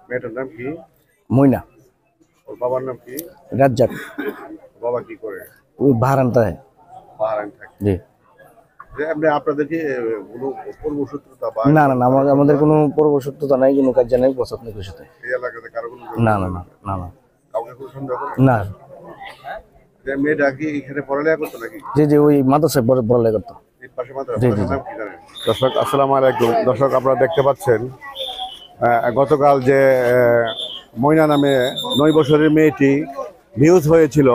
মেয়েটার নাম কি? মইনা। ওর বাবার নাম কি? রাজ্জাক। বাবা কি করে? ওই বাহারান্তায়। বাহারাইন থাকে। জি। যে আপনি আপনাদেরকে কোনো পূর্বশত্রুতা বা না না না, আমাদের কোনো পূর্বশত্রুতা নাই, কোনো কাজ নাই, পছন্দ কিছুর সাথে। এই এলাকাতে কারো কোনো না না না না না। কাউকে কোনো সন্দেহ করেন না। যে মেয়েটা কি এখানে পড়ালেখা করতো নাকি? জি জি, ওই মাদ্রাসায় পড়ালেখা করতো। এই পাশে মাদ্রাসা, জি জি নাম কি জানেন? দর্শক আসসালামু আলাইকুম। দর্শক আপনারা দেখতে পাচ্ছেন গতকাল যে ময়না নামে 9 বছরের মেয়েটি নিউজ হয়েছিল,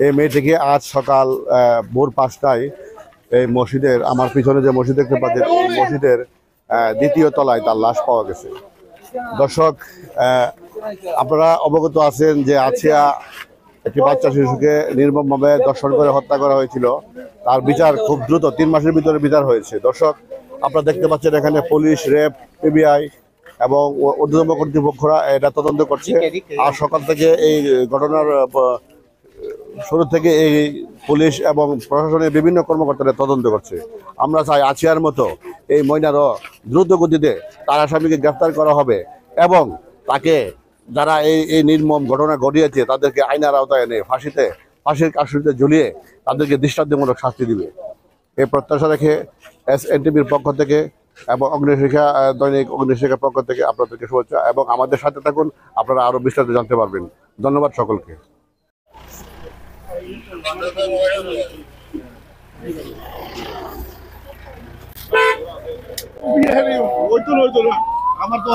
এই মেয়েটিকে আজ সকাল ভোর 5টায় এই মসজিদের, আমার পিছনে যে মসজিদ দেখতে পাচ্ছেন, এই মসজিদের দ্বিতীয় তলায় তার লাশ পাওয়া গেছে। দর্শক আপনারা অবগত আছেন যে আছিয়া একটি বাচ্চা শিশুকে নির্মমভাবে ধর্ষণ করে হত্যা করা হয়েছিল। তার বিচার খুব দ্রুত 3 মাসের ভিতরে বিচার হয়েছে। দর্শক আপনারা দেখতে পাচ্ছেন এখানে পুলিশ, র্যাব, পিবিআই এবং ঊর্ধ্বতন কর্তৃপক্ষরা এটা তদন্ত করছে। আর সকাল থেকে এই ঘটনার শুরু থেকে এই পুলিশ এবং প্রশাসনের বিভিন্ন কর্মকর্তারা তদন্ত করছে। আমরা চাই আছিয়ার মতো এই ময়নারও দ্রুত গতিতে তার আসামিকে গ্রেফতার করা হবে এবং তাকে যারা এই নির্মম ঘটনা ঘটিয়েছে তাদেরকে আইনের আওতায় এনে ফাঁসির কাস্টডিতে ঝুলিয়ে তাদেরকে দৃষ্টান্তমূলক শাস্তি দিবে। এই প্রত্যাশা রেখে SNTVর পক্ষ থেকে এবং অগ্নিশিখা দৈনিক অগ্নিশিখার পক্ষ থেকে আপনাদেরকে শুভেচ্ছা, এবং আমাদের সাথে থাকুন, আপনারা আরো বিস্তারিত জানতে পারবেন। ধন্যবাদ সকলকে। আমার তো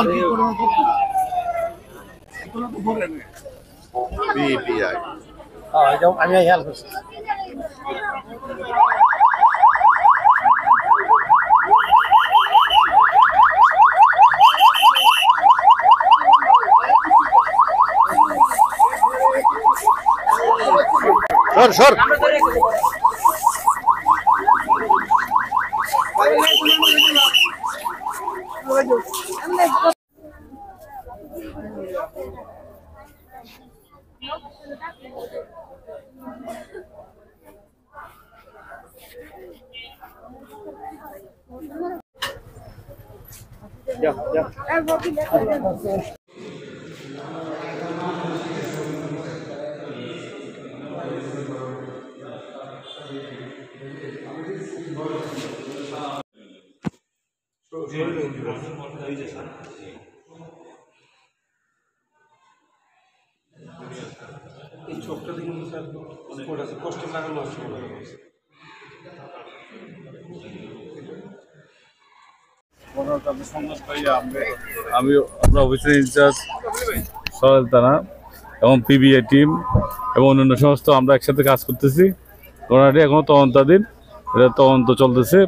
আমি হেল্প করছি। সর এই চোখটা দেখুন স্যার, অনেক কষ্ট লাগানো আছে। আমরা অফিসের ইনচার্জ সহেল থানা এবং পিবিআই টিম এবং অন্যান্য সমস্ত আমরা একসাথে কাজ করতেছি। ঘটনাটি এখনো তদন্তাধীন, এটা তদন্ত চলতেছে।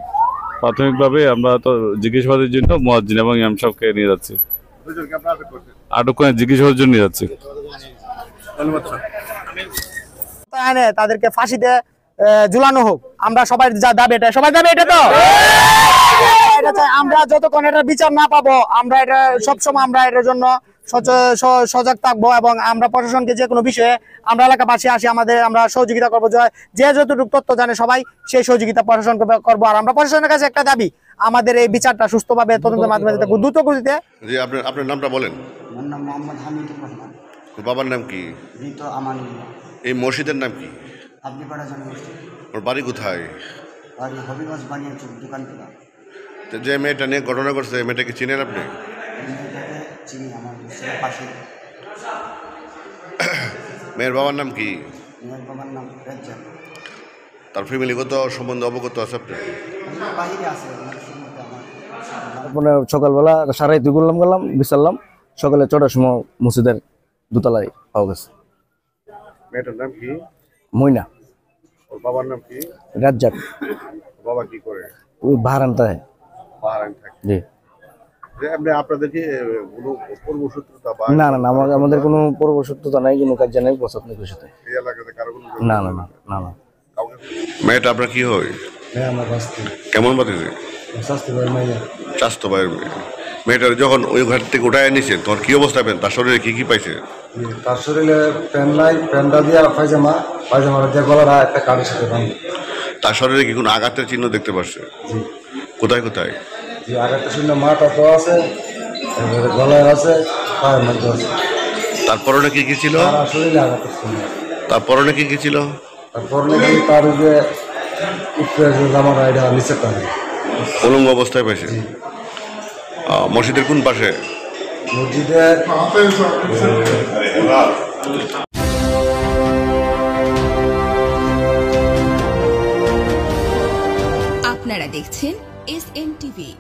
প্রাথমিকভাবে আমরা তো জিজ্ঞাসাবাদের জন্য মুয়াজ্জিন এবং ইমাম সাহেবকে নিয়ে যাচ্ছি, আটক করে জিজ্ঞাসাবাদের জন্য নিয়ে যাচ্ছি। তাদেরকে ফাঁসিতে ঝুলানো হোক, আমরা সবাই যা দাবি, এটা সবাই দাবি, এটা তো এটা চাই। আমরা যতক্ষণ এটা বিচার না পাবো, আমরা এটা সবসময় আমরা এটার জন্য সজাগ থাকবো এবং আমরা প্রশাসনকে যে কোনো বিষয়ে আমরা এলাকাবাসী আসি, আমরা সহযোগিতা করবো। যে যতটুকু তথ্য জানে সবাই সেই সহযোগিতা প্রশাসনকে করবো। আর আমরা প্রশাসনের কাছে একটা দাবি, আমাদের এই বিচারটা সুস্থভাবে তদন্তের মাধ্যমে দ্রুত গতিতে। জি, আপনার নামটা বলেন। আমার নাম মোহাম্মদ হামিদুর রহমান। বাবার নাম কি? মৃত আমানুল্লাহ। এই মসজিদের নাম কি? আপনি পাড়া জানা মসজিদ। ওর বাড়ি কোথায়? বাড়ি হবিগঞ্জ বানিয়েছে দোকান থেকে। যে মেয়েটা নিয়ে ঘটনা করছে, মেয়েটাকে চিনেন আপনি? মেয়েটাকে চিনি, আমার পাশে। মেয়ের বাবার নাম কি? মেয়ের বাবার নাম রাজ্জাক। তার ফ্যামিলিগত সম্বন্ধে অবগত আছে আপনি? বাহিরে আছে। তারপরে সকালবেলা সারাইতে গেলাম বিচারলাম, সকালে 6টার সময় মসজিদের দোতলায় পাওয়া গেছে। মেয়েটার নাম কি? মইনা। ওর বাবার নাম কি? রাজ্জাক। বাবা কি করে? ওই বাহারান্তায়। বাহারাইন থাকে। জি। যে আপনাদেরকে কোনো পূর্বশত্রুতা বা না না না, আমাদের কোনো পূর্বশত্রুতা নাই, কোনো কাজ নাই, পছন্দ কিছুর সাথে। এই এলাকাতে কারো কোনো না না না না না। মেয়েটা আপনার কি হয়? আমার বাস্তি। কেমন বাতিছে? শাস্তি ভাই মাইয়া। স্বাস্থ্য ভাইয়ের মেয়ে। মেয়েটার যখন ওই ঘর থেকে উঠায় নিয়েছেন তখন কি অবস্থা পেন? তার শরীরে কি কি পাইছে? তার শরীরে প্যান্ট নাই, প্যান্টটা দিয়ে পায়জামা দিয়ে গলার একটা কাঠের সাথে ভাঙে। তার শরীরে কি কোনো আঘাতের চিহ্ন দেখতে পাচ্ছে? জি। কোথায় কোথায়? আঘাতের চিহ্ন মাথা তো আছে, গলায় আছে, পায়ের মধ্যে আছে। তার পরনে কি কি ছিল? তার শরীরে আঘাত করছে না। তার পরনে কি কি ছিল? তারপর নাকি তার ওই যে উপরে যে জামার এটা নিচে টানে উলঙ্গ অবস্থায় পাইছে। মসজিদের কোন পাশে? মসজিদের আপনারা দেখছেন SN টিভি।